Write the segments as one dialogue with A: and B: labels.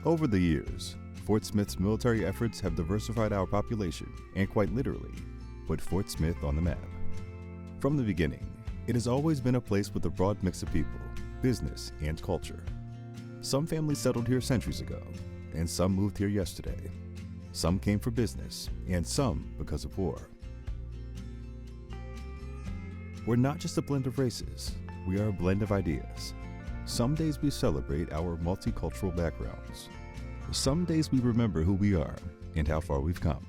A: Over the years, Fort Smith's military efforts have diversified our population and quite literally put Fort Smith on the map. From the beginning, it has always been a place with a broad mix of people, business, and culture. Some families settled here centuries ago, and some moved here yesterday. Some came for business, and some because of war. We're not just a blend of races, we are a blend of ideas. Some days we celebrate our multicultural backgrounds. Some days we remember who we are and how far we've come.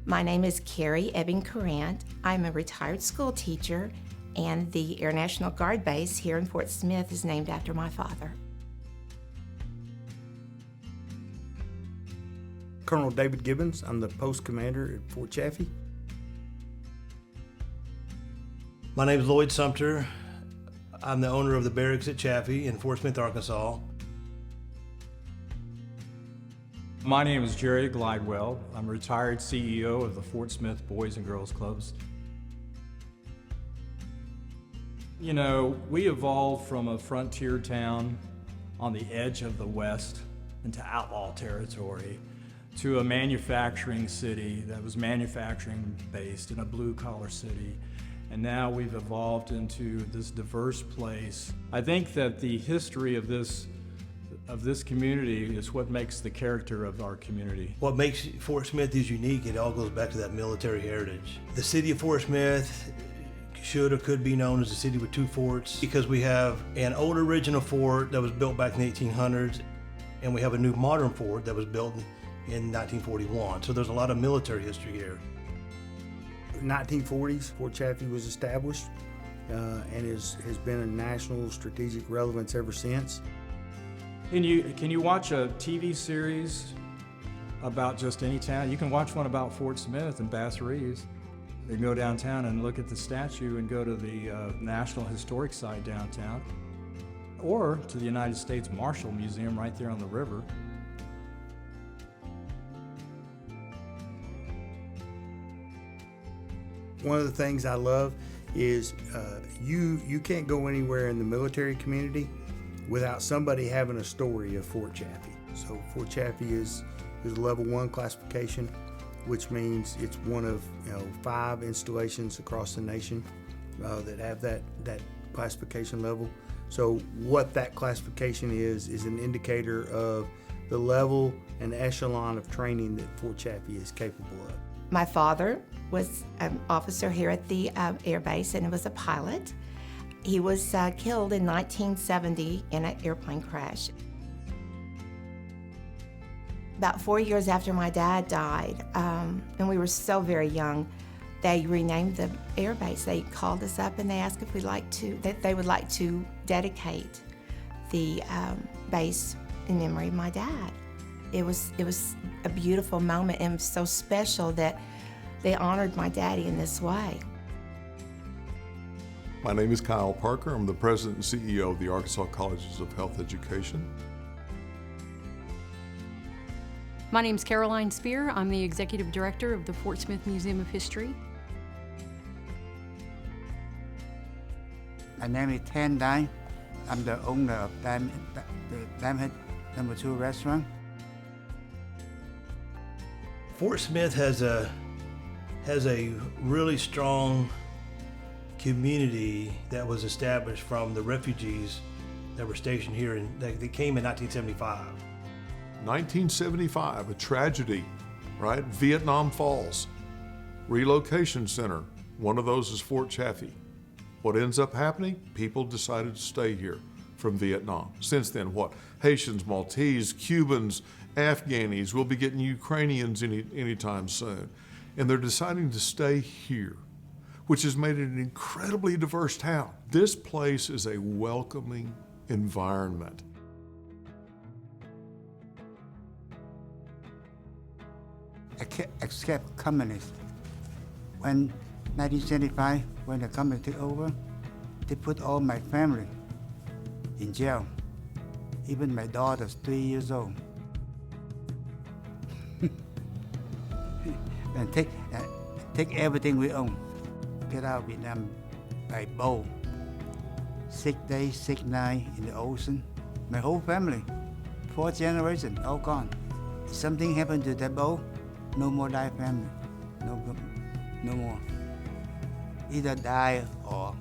B: My name is Carrie Ebbing Courant. I'm a retired school teacher, and the Air National Guard base here in Fort Smith is named after my father.
C: Colonel David Gibbons. I'm the post commander at Fort Chaffee.
D: My name is Lloyd Sumter. I'm the owner of the barracks at Chaffee in Fort Smith, Arkansas.
E: My name is Jerry Glidewell. I'm a retired CEO of the Fort Smith Boys and Girls Clubs. You know, we evolved from a frontier town on the edge of the West into outlaw territory to a manufacturing city that was manufacturing based in a blue collar city. And now we've evolved into this diverse place. I think that the history of this community is what makes the character of our community.
D: What makes Fort Smith is unique, it all goes back to that military heritage. The city of Fort Smith should or could be known as a city with two forts because we have an old original fort that was built back in the 1800s, and we have a new modern fort that was built in 1941. So there's a lot of military history here.
C: 1940s, Fort Chaffee was established and has been a national strategic relevance ever since.
E: Can you watch a TV series about just any town? You can watch one about Fort Smith and Bass Reeves. You can go downtown and look at the statue and go to the National Historic Site downtown, or to the United States Marshal Museum right there on the river.
C: One of the things I love is you can't go anywhere in the military community without somebody having a story of Fort Chaffee. So Fort Chaffee is a level 1 classification, which means it's one of 5 installations across the nation that have that classification level. So what that classification is an indicator of the level and echelon of training that Fort Chaffee is capable of.
B: My father was an officer here at the Air Base and was a pilot. He was killed in 1970 in an airplane crash. About 4 years after my dad died, and we were so very young, they renamed the air base. They called us up and they asked if they would like to dedicate the base in memory of my dad. It was a beautiful moment and so special that they honored my daddy in this way.
F: My name is Kyle Parker. I'm the president and CEO of the Arkansas Colleges of Health Education.
G: My name is Caroline Spear. I'm the executive director of the Fort Smith Museum of History.
H: My name is Tan Dai. I'm the owner of the Diamond No. 2 restaurant.
D: Fort Smith has a really strong community that was established from the refugees that were stationed here that came in 1975.
F: 1975, a tragedy, right? Vietnam Falls, relocation center. One of those is Fort Chaffee. What ends up happening? People decided to stay here from Vietnam. Since then, what? Haitians, Maltese, Cubans, Afghanis, we'll be getting Ukrainians anytime soon. And they're deciding to stay here, which has made it an incredibly diverse town. This place is a welcoming environment.
H: Except communists. When 1975, when the communist took over, they put all my family in jail. Even my daughter's 3 years old. And take everything we own. Get out of Vietnam by boat. 6 days, 6 nights in the ocean. My whole family, fourth generation, all gone. Something happened to that boat, no more die family, no more. Either die or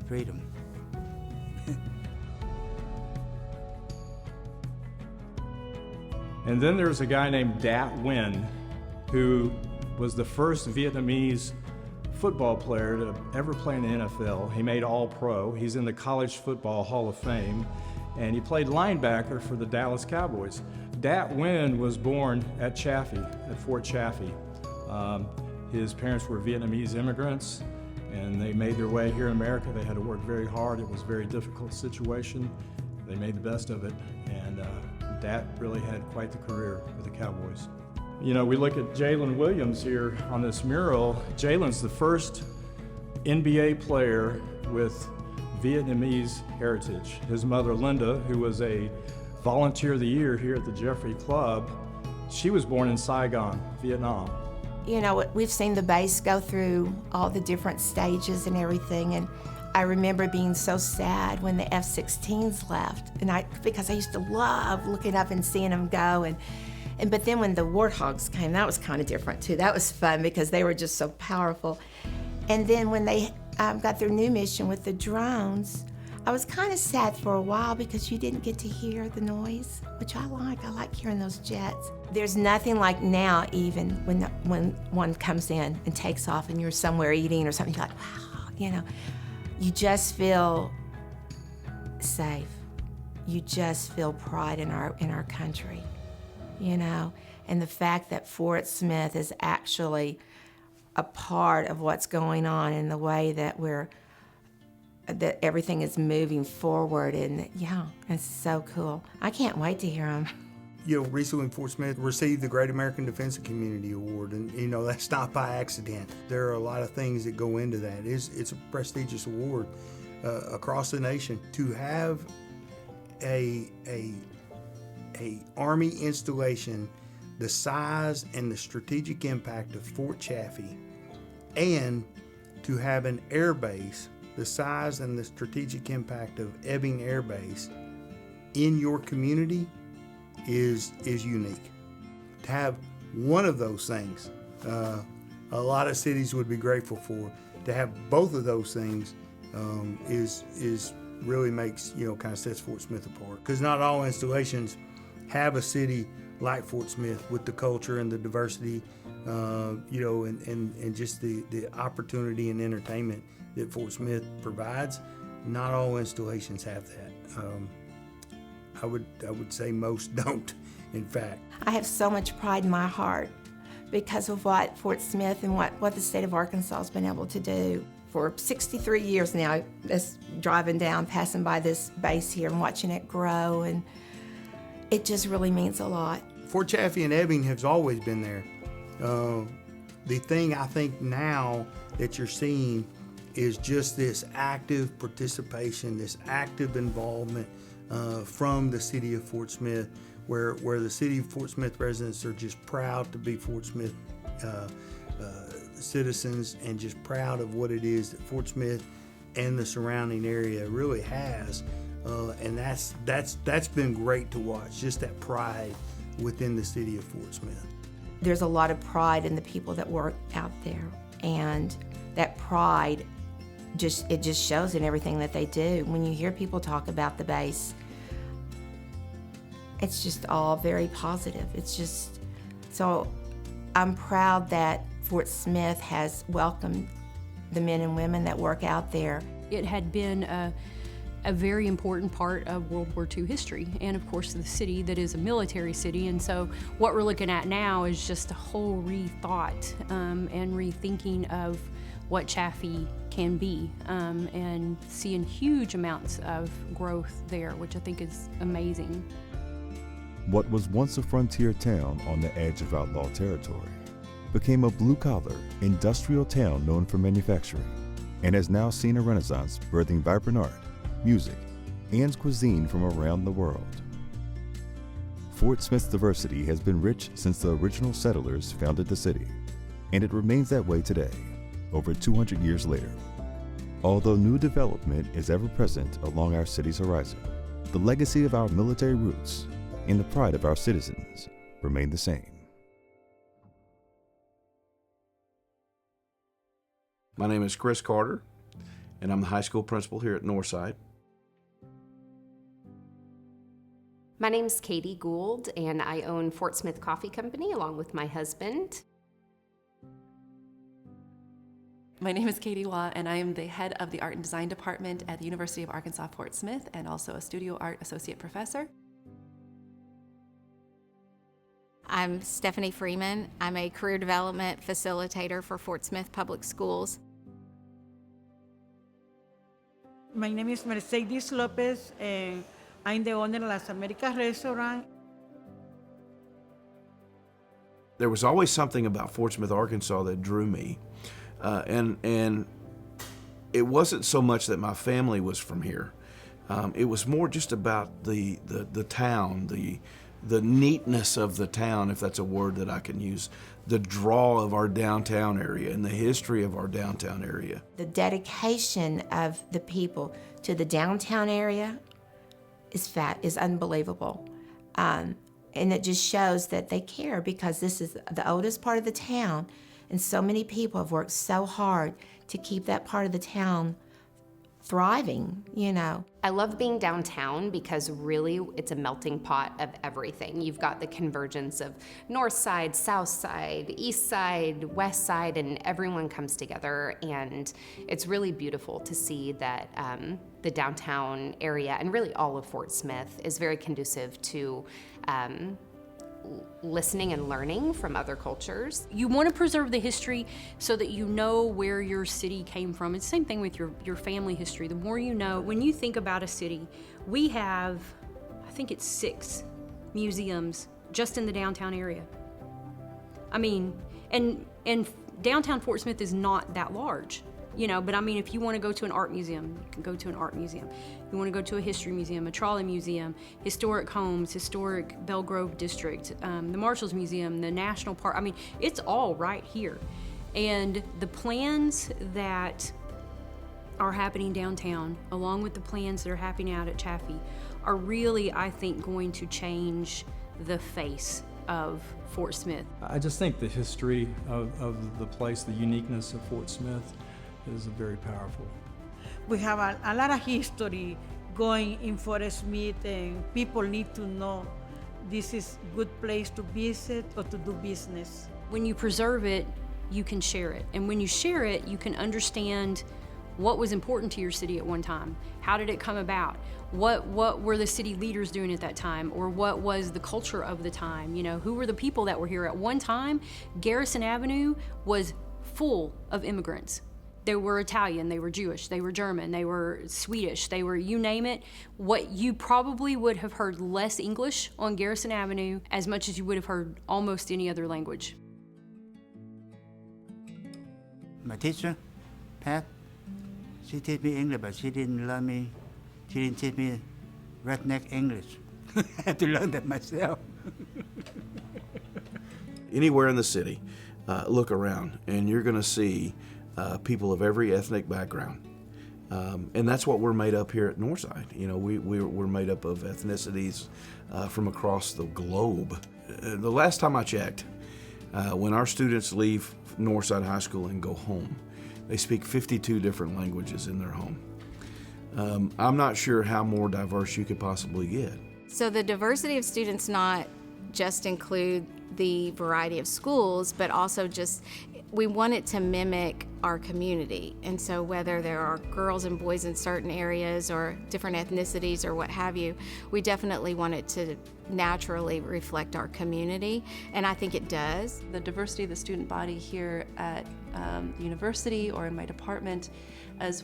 H: freedom.
E: And then there's a guy named Dat Nguyen, who was the first Vietnamese football player to ever play in the NFL. He made All-Pro. He's in the College Football Hall of Fame, and he played linebacker for the Dallas Cowboys. Dat Nguyen was born at Chaffee, at Fort Chaffee. His parents were Vietnamese immigrants, and they made their way here in America. They had to work very hard. It was a very difficult situation. They made the best of it, and Dat really had quite the career with the Cowboys. You know, we look at Jalen Williams here on this mural. Jalen's the first NBA player with Vietnamese heritage. His mother, Linda, who was a Volunteer of the Year here at the Jeffrey Club, she was born in Saigon, Vietnam.
B: You know, we've seen the base go through all the different stages and everything, and I remember being so sad when the F-16s left, because I used to love looking up and seeing them go, but then when the Warthogs came, that was kind of different too. That was fun because they were just so powerful. And then when they got their new mission with the drones, I was kind of sad for a while because you didn't get to hear the noise, which I like. I like hearing those jets. There's nothing like now, even when one comes in and takes off and you're somewhere eating or something, you're like, wow, you know. You just feel safe. You just feel pride in our country, you know? And the fact that Fort Smith is actually a part of what's going on in the way that that everything is moving forward, and yeah, it's so cool. I can't wait to hear them.
C: You know, recently Fort Smith received the Great American Defense and Community Award, and you know, that's not by accident. There are a lot of things that go into that. It's a prestigious award across the nation. To have a Army installation the size and the strategic impact of Fort Chaffee, and to have an air base the size and the strategic impact of Ebbing Air Base in your community is unique. To have one of those things, a lot of cities would be grateful for. To have both of those things is really makes, you know, kind of sets Fort Smith apart. Because not all installations have a city like Fort Smith with the culture and the diversity, you know, and just the opportunity and entertainment that Fort Smith provides. Not all installations have that. I would say most don't, in fact.
B: I have so much pride in my heart because of what Fort Smith and what the state of Arkansas has been able to do. For 63 years now, just driving down, passing by this base here and watching it grow, and it just really means a lot.
C: Fort Chaffee and Ebbing has always been there. The thing I think now that you're seeing is just this active participation, this active involvement from the city of Fort Smith, where the city of Fort Smith residents are just proud to be Fort Smith citizens, and just proud of what it is that Fort Smith and the surrounding area really has, and that's been great to watch. Just that pride within the city of Fort Smith.
B: There's a lot of pride in the people that work out there, and that pride just shows in everything that they do. When you hear people talk about the base, it's just all very positive. It's just, so I'm proud that Fort Smith has welcomed the men and women that work out there.
G: It had been a very important part of World War II history, and of course the city that is a military city. And so what we're looking at now is just a whole rethought and rethinking of what Chaffee can be, and seeing huge amounts of growth there, which I think is amazing.
A: What was once a frontier town on the edge of outlaw territory became a blue-collar, industrial town known for manufacturing, and has now seen a renaissance birthing vibrant art, music, and cuisine from around the world. Fort Smith's diversity has been rich since the original settlers founded the city, and it remains that way today, over 200 years later. Although new development is ever present along our city's horizon, the legacy of our military roots and the pride of our citizens remain the same.
I: My name is Chris Carter, and I'm the high school principal here at Northside.
J: My name's Katie Gould, and I own Fort Smith Coffee Company along with my husband.
K: My name is Katie Waugh, and I am the head of the Art and Design Department at the University of Arkansas Fort Smith, and also a studio art associate professor.
L: I'm Stephanie Freeman. I'm a career development facilitator for Fort Smith Public Schools.
M: My name is Mercedes Lopez, and I'm the owner of Las Americas restaurant.
I: There was always something about Fort Smith, Arkansas that drew me. And it wasn't so much that my family was from here. It was more just about the town, the neatness of the town, if that's a word that I can use, the draw of our downtown area and the history of our downtown area.
B: The dedication of the people to the downtown area is unbelievable. And it just shows that they care, because this is the oldest part of the town, and so many people have worked so hard to keep that part of the town thriving, you know.
J: I love being downtown because really it's a melting pot of everything. You've got the convergence of north side, south side, east side, west side, and everyone comes together, and it's really beautiful to see that the downtown area, and really all of Fort Smith, is very conducive to listening and learning from other cultures.
G: You want to preserve the history so that you know where your city came from. It's the same thing with your family history. The more you know, when you think about a city, we have, I think it's 6 museums just in the downtown area. I mean, and downtown Fort Smith is not that large, you know, but I mean, if you want to go to an art museum, you can go to an art museum. You want to go to a history museum, a trolley museum, historic homes, historic Belgrove District, the Marshalls Museum, the National Park. I mean, it's all right here. And the plans that are happening downtown, along with the plans that are happening out at Chaffee, are really, I think, going to change the face of Fort Smith.
E: I just think the history of the place, the uniqueness of Fort Smith, is very powerful.
M: We have a lot of history going in Fort Smith, and people need to know this is a good place to visit or to do business.
G: When you preserve it, you can share it. And when you share it, you can understand what was important to your city at one time. How did it come about? What were the city leaders doing at that time? Or what was the culture of the time? You know, who were the people that were here at one time? Garrison Avenue was full of immigrants. They were Italian, they were Jewish, they were German, they were Swedish, they were, you name it. What you probably would have heard less English on Garrison Avenue as much as you would have heard almost any other language.
H: My teacher, Pat, she taught me English, but she didn't teach me redneck English. I had to learn that myself.
I: Anywhere in the city, look around, and you're gonna see people of every ethnic background. And that's what we're made up here at Northside. You know, we're made up of ethnicities from across the globe. The last time I checked, when our students leave Northside High School and go home, they speak 52 different languages in their home. I'm not sure how more diverse you could possibly get.
L: So the diversity of students not just include the variety of schools, but also just we want it to mimic our community. And so whether there are girls and boys in certain areas or different ethnicities or what have you, we definitely want it to naturally reflect our community, and I think it does.
K: The diversity of the student body here at the university or in my department as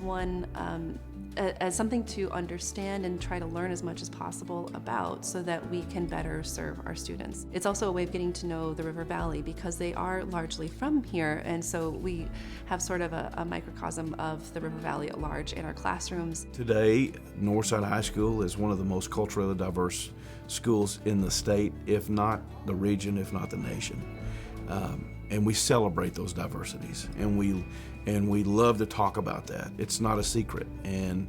K: as something to understand and try to learn as much as possible about, so that we can better serve our students. It's also a way of getting to know the River Valley because they are largely from here, and so we have sort of a microcosm of the River Valley at large in our classrooms.
I: Today, Northside High School is one of the most culturally diverse schools in the state, if not the region, if not the nation. And we celebrate those diversities, and we love to talk about that. It's not a secret, and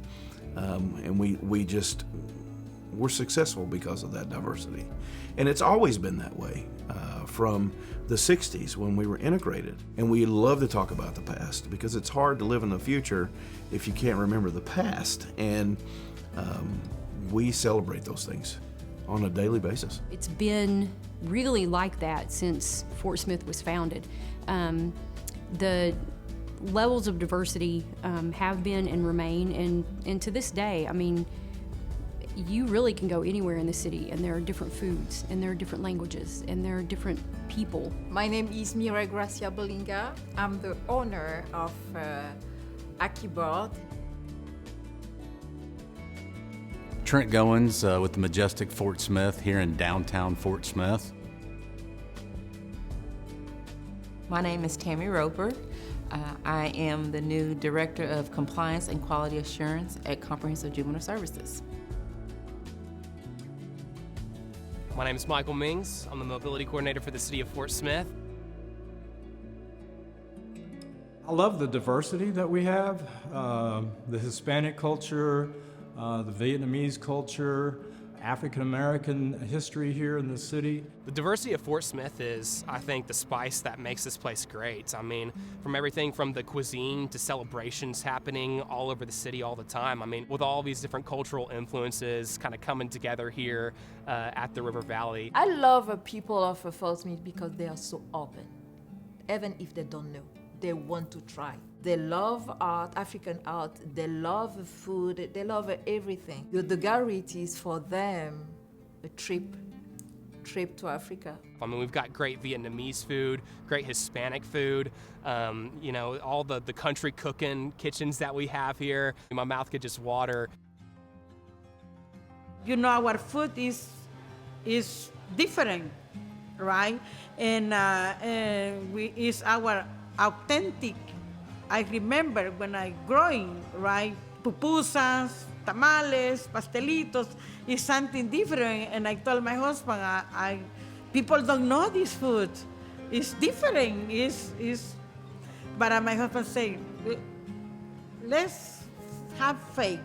I: we just We're successful because of that diversity. And it's always been that way from the 60s when we were integrated. And we love to talk about the past because it's hard to live in the future if you can't remember the past. And we celebrate those things on a daily basis.
G: It's been really like that since Fort Smith was founded. The levels of diversity have been and remain, and to this day, I mean, you really can go anywhere in the city and there are different foods and there are different languages and there are different people.
N: My name is Mira Gracia Bolinga. I'm the owner of Akiboard.
O: Trent Goins with the majestic Fort Smith here in downtown Fort Smith.
P: My name is Tammy Roper. I am the new Director of Compliance and Quality Assurance at Comprehensive Juvenile Services.
Q: My name is Michael Mings. I'm the Mobility Coordinator for the City of Fort Smith.
E: I love the diversity that we have, the Hispanic culture, the Vietnamese culture, African American history here in the city.
Q: The diversity of Fort Smith is, I think, the spice that makes this place great. I mean, from everything from the cuisine to celebrations happening all over the city all the time. I mean, with all these different cultural influences kind of coming together here at the River Valley.
N: I love people of Fort Smith because they are so open. Even if they don't know, they want to try. They love art, African art, they love food, they love everything. The Garrett is for them a trip to Africa.
Q: I mean, we've got great Vietnamese food, great Hispanic food, you know, all the country cooking kitchens that we have here. My mouth could just water.
M: You know, our food is different, right? And it's our authentic. I remember when I growing, right? Pupusas, tamales, pastelitos is something different. And I told my husband, people don't know this food. It's different. But my husband said, let's have faith.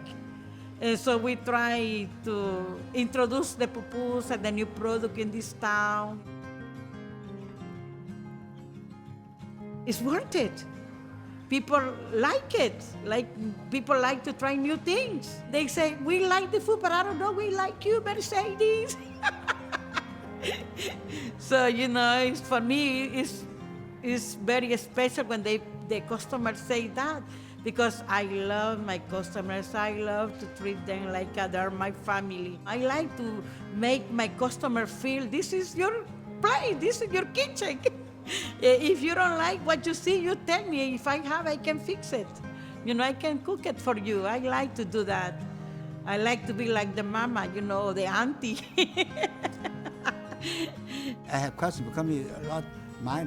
M: And so we try to introduce the pupusa, the new product in this town. It's worth it. People like it. Like people like to try new things. They say, we like the food, but I don't know, we like you, Mercedes. So, you know, for me, it's very special when the customers say that, because I love my customers. I love to treat them like they're my family. I like to make my customer feel this is your place, this is your kitchen. If you don't like what you see, you tell me. If I have, I can fix it. You know, I can cook it for you. I like to do that. I like to be like the mama, you know, the auntie.
H: I have customers coming a lot. My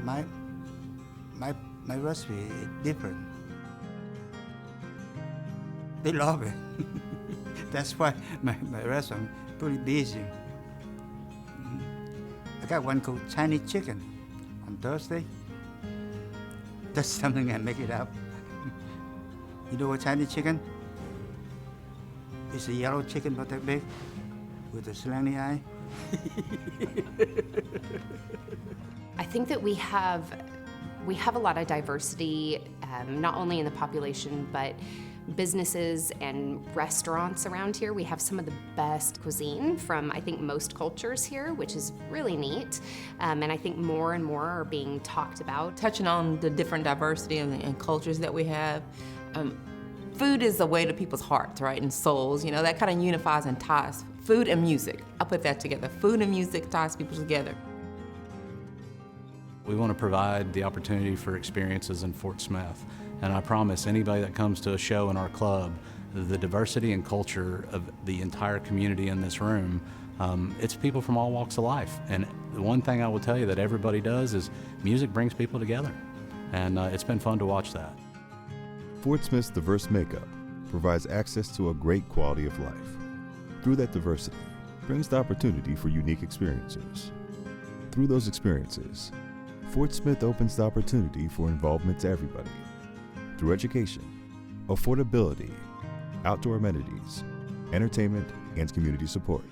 H: recipe is different. They love it. That's why my restaurant is pretty busy. I got one called Chinese chicken on Thursday. That's something I make it up. You know what Chinese chicken? It's a yellow chicken about that big with a slanty eye.
J: I think that we have a lot of diversity, not only in the population, but businesses and restaurants around here. We have some of the best cuisine from, I think, most cultures here, which is really neat. And I think more and more are being talked about.
P: Touching on the different diversity and cultures that we have, food is a way to people's hearts, right, and souls. You know, that kind of unifies and ties. Food and music, I put that together. Food and music ties people together.
O: We want to provide the opportunity for experiences in Fort Smith. And I promise anybody that comes to a show in our club, the diversity and culture of the entire community in this room, it's people from all walks of life. And the one thing I will tell you that everybody does is music brings people together. And it's been fun to watch that.
A: Fort Smith's diverse makeup provides access to a great quality of life. Through that diversity brings the opportunity for unique experiences. Through those experiences, Fort Smith opens the opportunity for involvement to everybody. Through education, affordability, outdoor amenities, entertainment, and community support.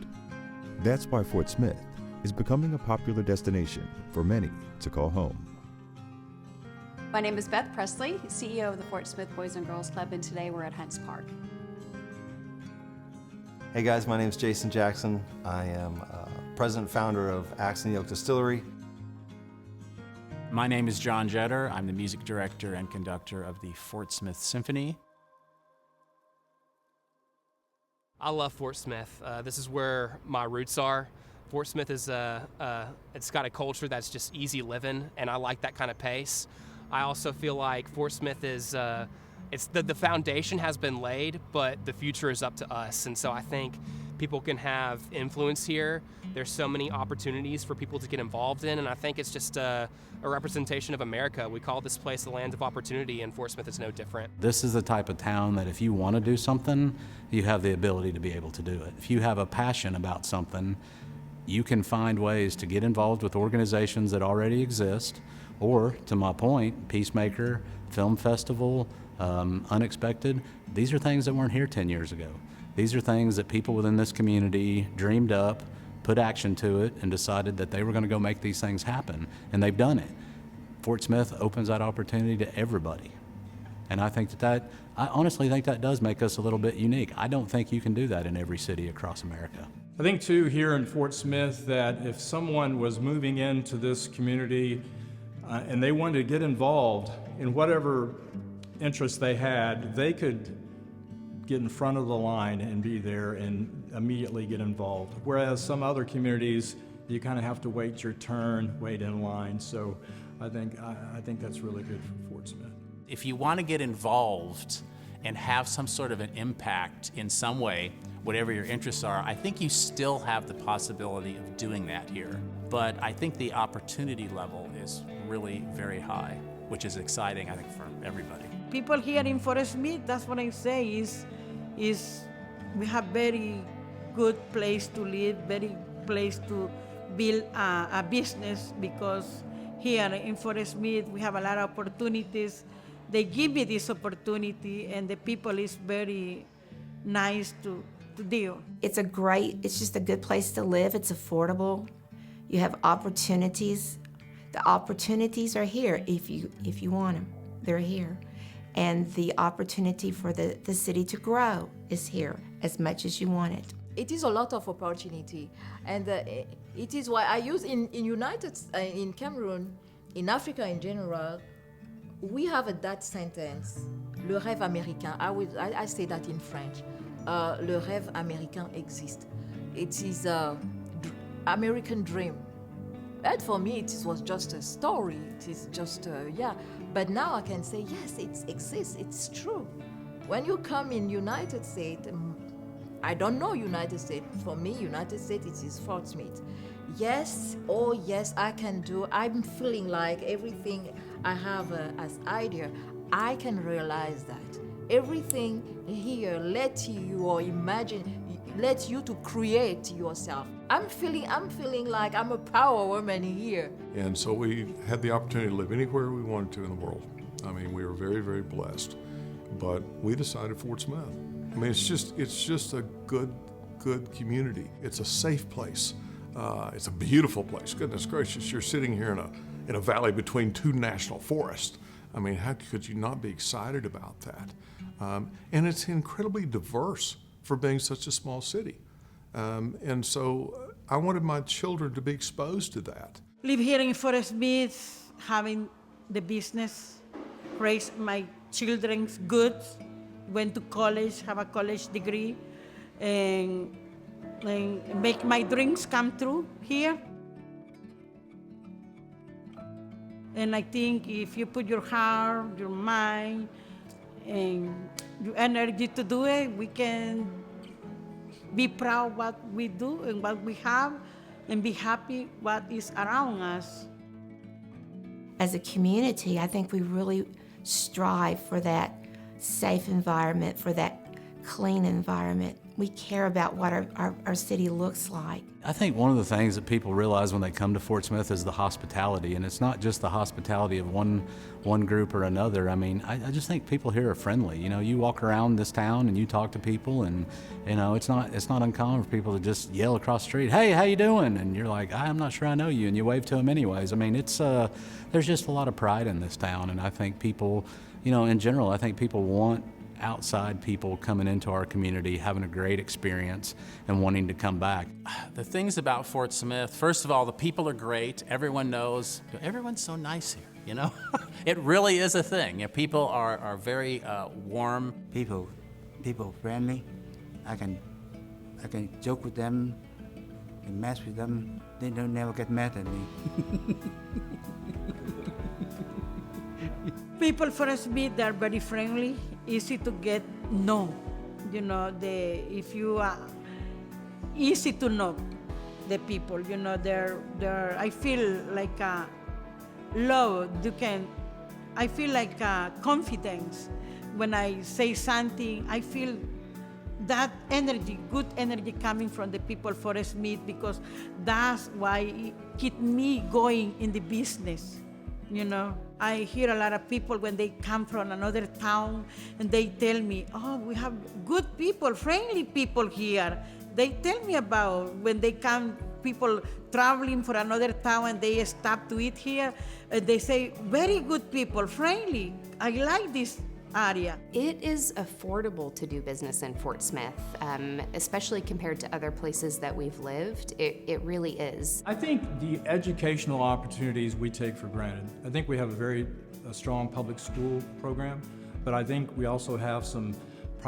A: That's why Fort Smith is becoming a popular destination for many to call home.
R: My name is Beth Presley, CEO of the Fort Smith Boys and Girls Club, and today we're at Hunts Park.
S: Hey guys, my name is Jason Jackson. I am president and founder of Axe and the Oak Distillery.
T: My name is John Jetter. I'm the music director and conductor of the Fort Smith Symphony.
Q: I love Fort Smith. This is where my roots are. Fort Smith is it's got a culture that's just easy living, and I like that kind of pace. I also feel like Fort Smith is it's the foundation has been laid, but the future is up to us. And so I think people can have influence here. There's so many opportunities for people to get involved in, and I think it's just a representation of America. We call this place the land of opportunity, and Fort Smith is no different.
O: This is the type of town that if you want to do something, you have the ability to be able to do it. If you have a passion about something, you can find ways to get involved with organizations that already exist, or, to my point, Peacemaker, Film Festival, Unexpected. These are things that weren't here 10 years ago. These are things that people within this community dreamed up, put action to it, and decided that they were going to go make these things happen, and they've done it. Fort Smith opens that opportunity to everybody. And I think I honestly think that does make us a little bit unique. I don't think you can do that in every city across America.
E: I think too here in Fort Smith that if someone was moving into this community and they wanted to get involved in whatever interest they had, they could get in front of the line and be there and immediately get involved. Whereas some other communities, you kind of have to wait your turn, wait in line. So I think that's really good for Fort Smith.
T: If you want to get involved and have some sort of an impact in some way, whatever your interests are, I think you still have the possibility of doing that here. But I think the opportunity level is really very high, which is exciting, I think, for everybody.
M: People here in Fort Smith, that's what I say, is we have very good place to live, very place to build a business, because here in Fort Smith we have a lot of opportunities. They give me this opportunity, and the people is very nice to deal.
B: It's just a good place to live. It's affordable. You have opportunities. The opportunities are here if you want them. They're here. And the opportunity for the city to grow is here as much as you want it.
N: It is a lot of opportunity, and it is why I use in Cameroon, in Africa in general, we have that sentence, le rêve américain. I say that in French. Le rêve américain existe. It is an American dream. And for me, it was just a story. It is just, But now I can say, yes, it exists. It's true. When you come in United States, I don't know United States. For me, United States, it is Fort Smith. Yes, oh yes, I can do. I'm feeling like everything I have as idea, I can realize that. Everything here let you to create yourself. I'm feeling like I'm a power woman here.
F: And so we had the opportunity to live anywhere we wanted to in the world. I mean, we were very, very blessed. But we decided Fort Smith. I mean, it's just a good community. It's a safe place. It's a beautiful place. Goodness gracious, you're sitting here in a valley between two national forests. I mean, how could you not be excited about that? And it's incredibly diverse for being such a small city. And so I wanted my children to be exposed to that.
M: Live here in Fort Smith, having the business, raise my children's goods, went to college, have a college degree, and make my dreams come true here. And I think if you put your heart, your mind, and your energy to do it, we can be proud what we do and what we have, and be happy what is around us.
B: As a community, I think we really strive for that safe environment, for that clean environment. we care about what our city looks like.
O: I think one of the things that people realize when they come to Fort Smith is the hospitality, and it's not just the hospitality of one group or another. I mean, I just think people here are friendly. You know, you walk around this town and you talk to people, and you know, it's not uncommon for people to just yell across the street, "Hey, how you doing?" And you're like, "I'm not sure I know you," and you wave to them anyways. I mean, it's there's just a lot of pride in this town, and I think people, you know, in general, I think people want outside people coming into our community, having a great experience and wanting to come back.
T: The things about Fort Smith, first of all, the people are great. Everyone knows, everyone's so nice here, you know? It really is a thing. You know, people are very warm.
H: People friendly. I can joke with them and mess with them. They don't never get mad at me.
M: People Forest Smith, they're very friendly, easy to get know. You know, if you are easy to know the people. You know, I feel like love. I feel like confidence when I say something. I feel that energy, good energy coming from the people Forest Smith, because that's why it keep me going in the business. You know, I hear a lot of people when they come from another town and they tell me, "Oh, we have good people, friendly people here." They tell me about when they come, people traveling for another town and they stop to eat here. They say, "Very good people, friendly. I like this area."
J: It is affordable to do business in Fort Smith, especially compared to other places that we've lived. It really is.
E: I think the educational opportunities we take for granted. I think we have a very strong public school program, but I think we also have some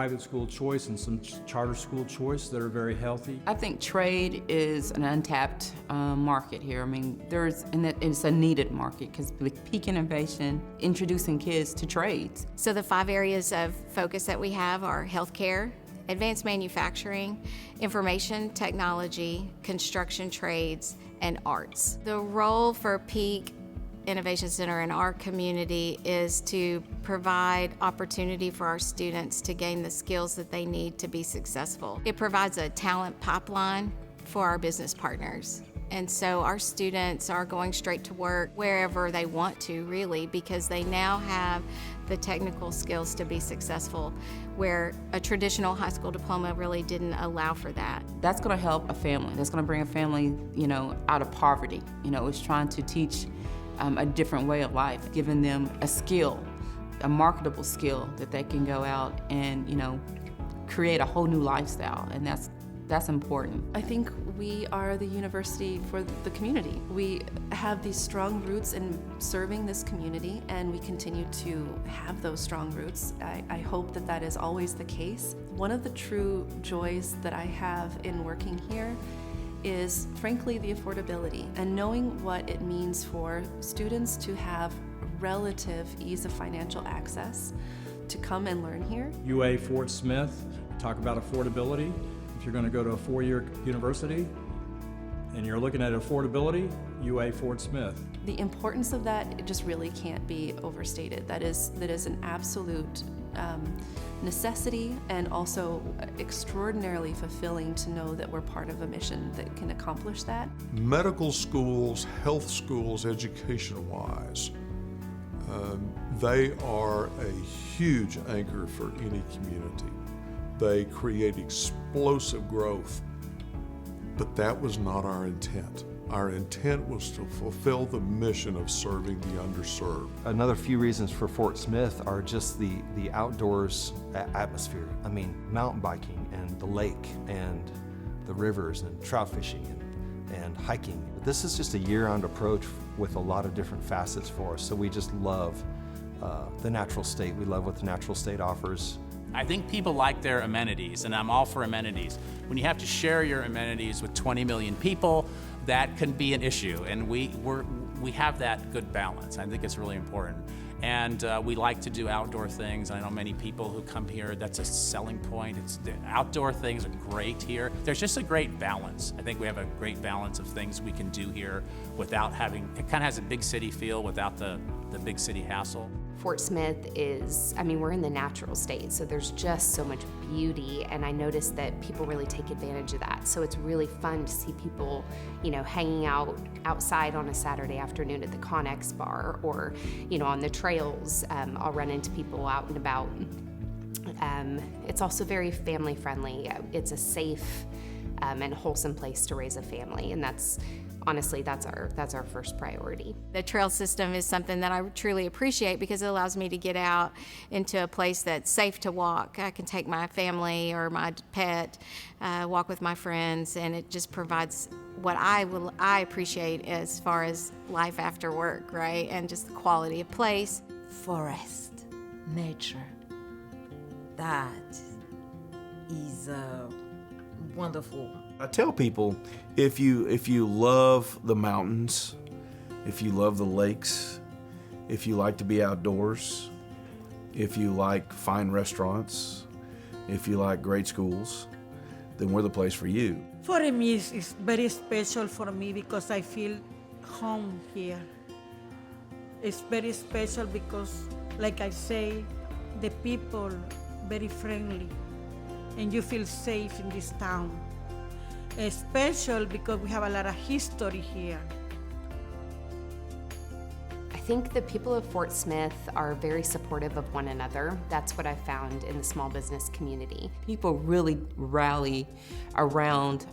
E: private school choice and some charter school choice that are very healthy.
P: I think trade is an untapped market here. I mean, it's a needed market because with peak innovation, introducing kids to trades.
L: So the 5 areas of focus that we have are healthcare, advanced manufacturing, information technology, construction trades, and arts. The role for Peak Innovation Center in our community is to provide opportunity for our students to gain the skills that they need to be successful. It provides a talent pipeline for our business partners. And so our students are going straight to work wherever they want to, really, because they now have the technical skills to be successful, where a traditional high school diploma really didn't allow for that.
P: That's going to help a family. That's going to bring a family, you know, out of poverty. You know, it's trying to teach a different way of life, giving them a skill, a marketable skill that they can go out and, you know, create a whole new lifestyle, and that's important.
K: I think we are the university for the community. We have these strong roots in serving this community, and we continue to have those strong roots. I hope that is always the case. One of the true joys that I have in working here is, frankly, the affordability and knowing what it means for students to have relative ease of financial access to come and learn here.
E: UA Fort Smith, talk about affordability. If you're going to go to a 4-year university and you're looking at affordability, UA Fort Smith.
K: The importance of that, it just really can't be overstated. That is an absolute necessity, and also extraordinarily fulfilling to know that we're part of a mission that can accomplish that.
F: Medical schools, health schools, education-wise, they are a huge anchor for any community. They create explosive growth, but that was not our intent. Our intent was to fulfill the mission of serving the underserved.
S: Another few reasons for Fort Smith are just the outdoors atmosphere. I mean, mountain biking and the lake and the rivers and trout fishing and hiking. This is just a year-round approach with a lot of different facets for us. So we just love the natural state. We love what the natural state offers.
T: I think people like their amenities, and I'm all for amenities. When you have to share your amenities with 20 million people, that can be an issue, and we have that good balance. I think it's really important. And we like to do outdoor things. I know many people who come here, that's a selling point. The outdoor things are great here. There's just a great balance. I think we have a great balance of things we can do here without having, it kind of has a big city feel without the big city hassle.
J: Fort Smith is, I mean, we're in the natural state, so there's just so much beauty, and I noticed that people really take advantage of that. So it's really fun to see people, you know, hanging out outside on a Saturday afternoon at the Connex bar, or, you know, on the trails. I'll run into people out and about. It's also very family friendly. It's a safe and wholesome place to raise a family, and that's honestly, that's our first priority.
L: The trail system is something that I truly appreciate because it allows me to get out into a place that's safe to walk. I can take my family or my pet, walk with my friends, and it just provides what I appreciate as far as life after work, right? And just the quality of place.
N: Forest, nature, that is wonderful.
I: I tell people, if you love the mountains, if you love the lakes, if you like to be outdoors, if you like fine restaurants, if you like great schools, then we're the place for you.
M: For me, it's very special for me because I feel home here. It's very special because, like I say, the people very friendly, and you feel safe in this town. It's special because we have a lot of history here.
J: I think the people of Fort Smith are very supportive of one another. That's what I found in the small business community.
P: People really rally around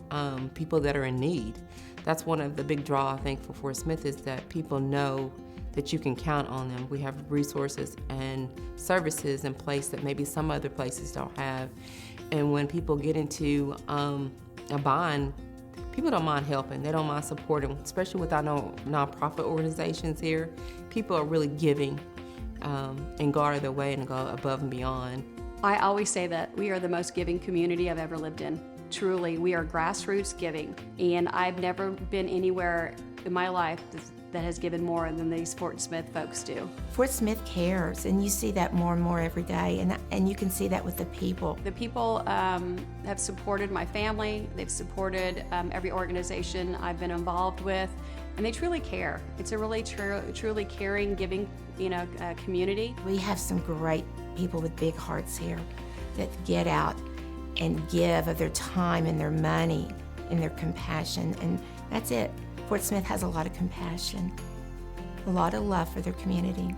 P: people that are in need. That's one of the big draw, I think, for Fort Smith, is that people know that you can count on them. We have resources and services in place that maybe some other places don't have. And when people get into a bond, people don't mind helping. They don't mind supporting, especially with our nonprofit organizations here. People are really giving and go out of their way and go above and beyond.
R: I always say that we are the most giving community I've ever lived in. Truly, we are grassroots giving, and I've never been anywhere in my life that has given more than these Fort Smith folks do.
B: Fort Smith cares, and you see that more and more every day, and you can see that with the people.
R: The people have supported my family, they've supported every organization I've been involved with, and they truly care. It's a really truly caring, giving, community.
B: We have some great people with big hearts here that get out and give of their time and their money and their compassion, and that's it. Fort Smith has a lot of compassion, a lot of love for their community.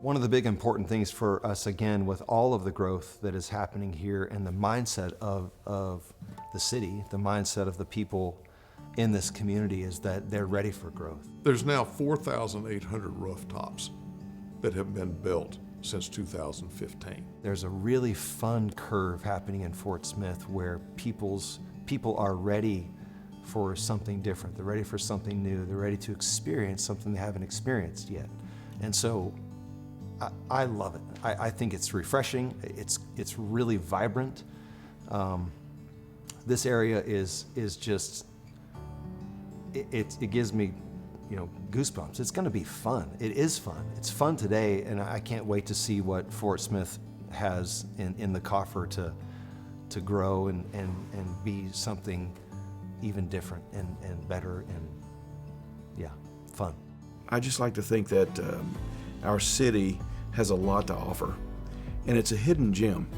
S: One of the big important things for us, again, with all of the growth that is happening here and the mindset of the city, the mindset of the people in this community, is that they're ready for growth.
F: There's now 4,800 rooftops that have been built since 2015.
S: There's a really fun curve happening in Fort Smith where people are ready for something different. They're ready for something new. They're ready to experience something they haven't experienced yet. And so I love it. I think it's refreshing. It's really vibrant. This area is just, it gives me, goosebumps. It's going to be fun. It is fun. It's fun today, and I can't wait to see what Fort Smith has in the coffer to grow and be something even different and better and fun.
I: I just like to think that our city has a lot to offer, and it's a hidden gem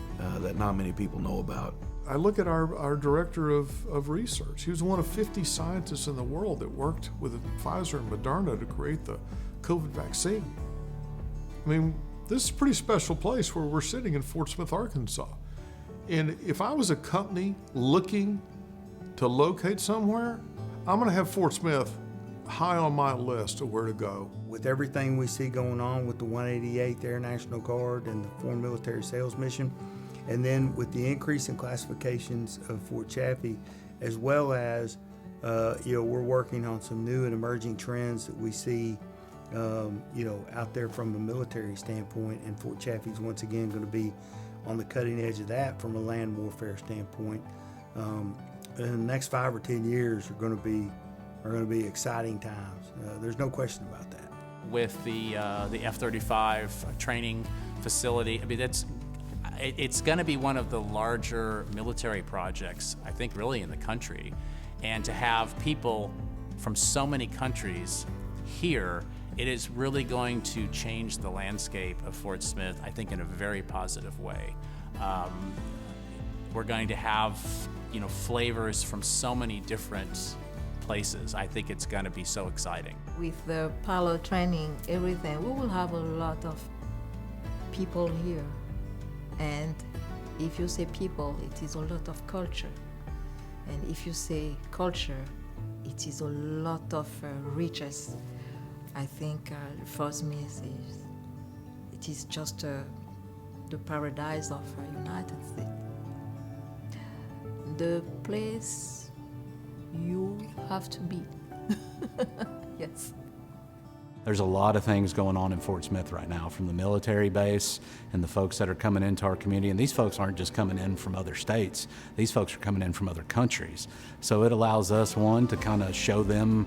I: that not many people know about.
F: I look at our director of research. He was one of 50 scientists in the world that worked with Pfizer and Moderna to create the COVID vaccine. I mean, this is a pretty special place where we're sitting in Fort Smith, Arkansas. And if I was a company looking to locate somewhere, I'm gonna have Fort Smith high on my list of where to go.
C: With everything we see going on with the 188th Air National Guard and the Foreign Military Sales Mission, and then with the increase in classifications of Fort Chaffee, as well as, we're working on some new and emerging trends that we see, out there from a military standpoint, and Fort Chaffee's once again going to be on the cutting edge of that from a land warfare standpoint. in the next 5 or 10 years are going to be exciting times. There's no question about that.
T: With the F-35 training facility, I mean, it's going to be one of the larger military projects, I think, really in the country. And to have people from so many countries here, it is really going to change the landscape of Fort Smith, I think, in a very positive way. We're going to have, flavors from so many different places. I think it's going to be so exciting.
N: With the pilot training, everything, we will have a lot of people here. And if you say people, it is a lot of culture. And if you say culture, it is a lot of riches. I think for me, it is just the paradise of United States. The place you have to be. Yes.
O: There's a lot of things going on in Fort Smith right now, from the military base and the folks that are coming into our community. And these folks aren't just coming in from other states. These folks are coming in from other countries. So it allows us, one, to kind of show them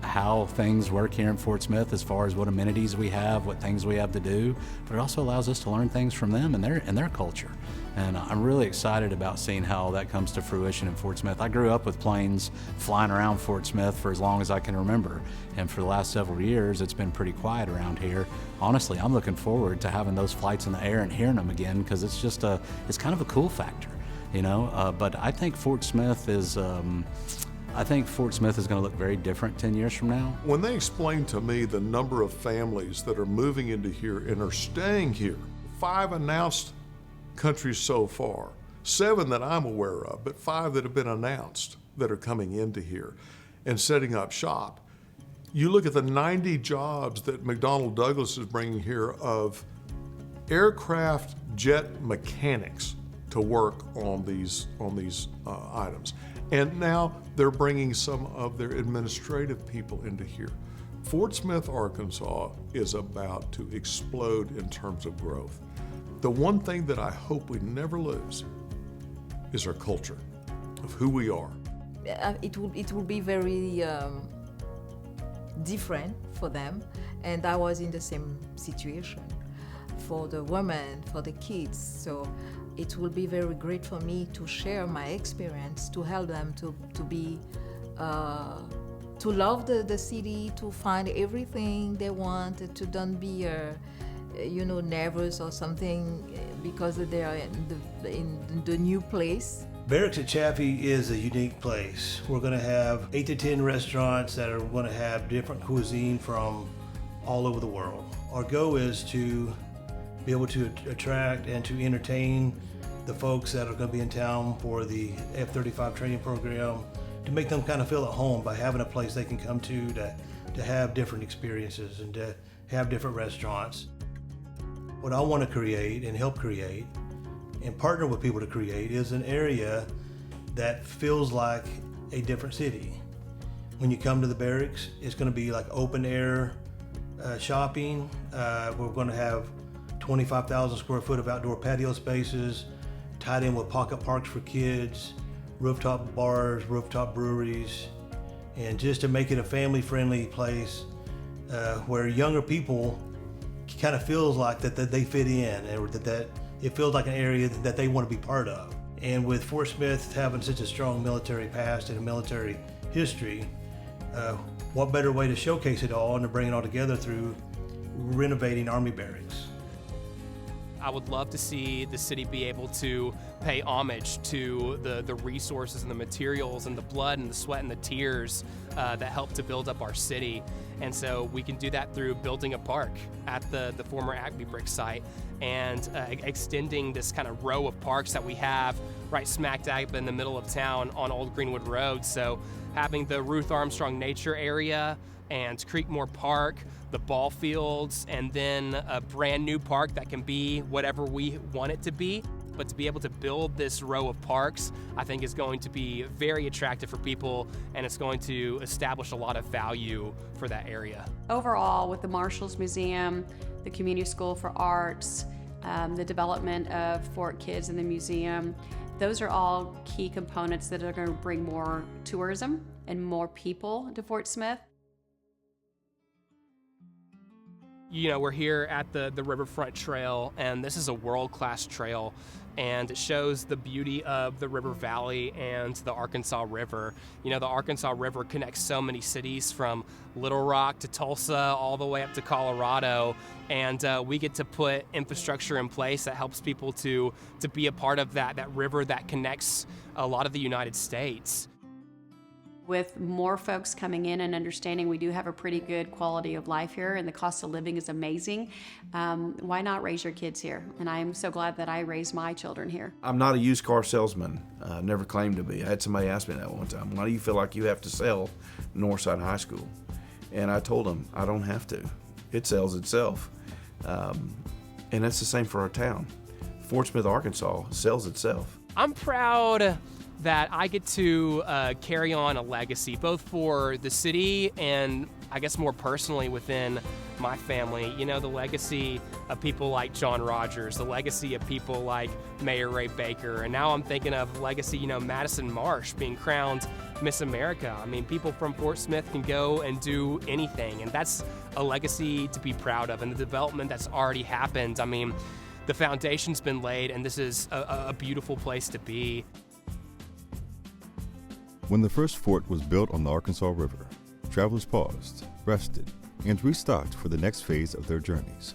O: how things work here in Fort Smith as far as what amenities we have, what things we have to do, but it also allows us to learn things from them and their culture. And I'm really excited about seeing how that comes to fruition in Fort Smith. I grew up with planes flying around Fort Smith for as long as I can remember. And for the last several years, it's been pretty quiet around here. Honestly, I'm looking forward to having those flights in the air and hearing them again, because it's just it's kind of a cool factor, But I think Fort Smith is, going to look very different 10 years from now.
F: When they explained to me the number of families that are moving into here and are staying here, 5 announced countries so far, 7 that I'm aware of, but 5 that have been announced that are coming into here and setting up shop. You look at the 90 jobs that McDonnell Douglas is bringing here of aircraft jet mechanics to work on these items. And now they're bringing some of their administrative people into here. Fort Smith, Arkansas is about to explode in terms of growth. The one thing that I hope we never lose is our culture of who we are.
N: It will be very different for them, and I was in the same situation for the women, for the kids. So it will be very great for me to share my experience, to help them to love the city, to find everything they want, to don't be nervous or something because they are in the new place.
D: Barracks at Chaffee is a unique place. We're going to have 8 to 10 restaurants that are going to have different cuisine from all over the world. Our goal is to be able to attract and to entertain the folks that are going to be in town for the F-35 training program, to make them kind of feel at home by having a place they can come to have different experiences and to have different restaurants. What I want to create and help create and partner with people to create is an area that feels like a different city. When you come to the barracks, it's going to be like open air shopping. We're going to have 25,000 square foot of outdoor patio spaces, tied in with pocket parks for kids, rooftop bars, rooftop breweries, and just to make it a family-friendly place where younger people kind of feels like that they fit in, or that it feels like an area that they want to be part of. And with Fort Smith having such a strong military past and a military history, what better way to showcase it all and to bring it all together through renovating Army barracks.
Q: I would love to see the city be able to pay homage to the resources and the materials and the blood and the sweat and the tears that helped to build up our city. And so we can do that through building a park at the former Acme Brick site and extending this kind of row of parks that we have right smack dab in the middle of town on Old Greenwood Road. So having the Ruth Armstrong Nature Area and Creekmore Park, the ball fields, and then a brand new park that can be whatever we want it to be. But to be able to build this row of parks, I think is going to be very attractive for people, and it's going to establish a lot of value for that area.
R: Overall, with the Marshals Museum, the Community School for Arts, the development of Fort Kids in the museum, Those are all key components that are going to bring more tourism and more people to Fort Smith.
Q: You know, we're here at the Riverfront Trail, and this is a world-class trail, and it shows the beauty of the river valley and the Arkansas River. You know, the Arkansas River connects so many cities from Little Rock to Tulsa all the way up to Colorado, and we get to put infrastructure in place that helps people to be a part of that river that connects a lot of the United States.
R: With more folks coming in and understanding we do have a pretty good quality of life here and the cost of living is amazing, why not raise your kids here? And I am so glad that I raised my children here.
I: I'm not a used car salesman. Never claimed to be. I had somebody ask me that one time. Why do you feel like you have to sell Northside High School? And I told them, I don't have to. It sells itself. And that's the same for our town. Fort Smith, Arkansas sells itself.
Q: I'm proud that I get to carry on a legacy, both for the city and I guess more personally within my family. You know, the legacy of people like John Rogers, the legacy of people like Mayor Ray Baker, and now I'm thinking of legacy, you know, Madison Marsh being crowned Miss America. I mean, people from Fort Smith can go and do anything, and that's a legacy to be proud of, and the development that's already happened. I mean, the foundation's been laid, and this is a beautiful place to be.
A: When the first fort was built on the Arkansas River, travelers paused, rested, and restocked for the next phase of their journeys.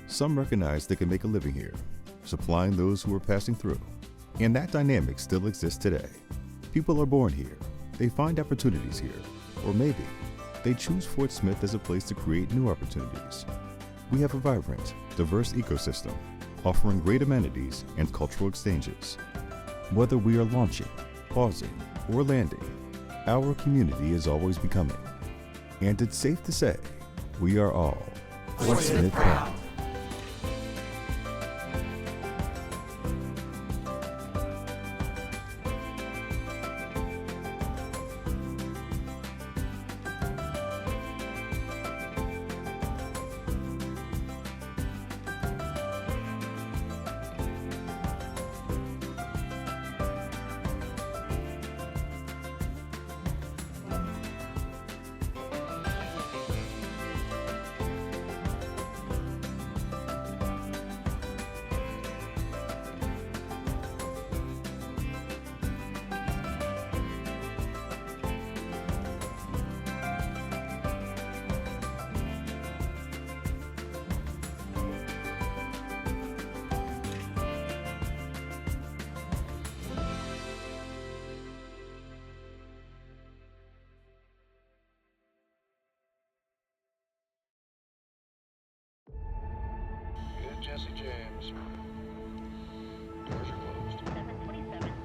A: Some recognized they could make a living here, supplying those who were passing through. And that dynamic still exists today. People are born here, they find opportunities here, or maybe they choose Fort Smith as a place to create new opportunities. We have a vibrant, diverse ecosystem, offering great amenities and cultural exchanges. Whether we are launching, pausing, or landing, our community is always becoming. And it's safe to say, we are all Fort Smith proud.
U: Jesse James. Doors are closed. 727.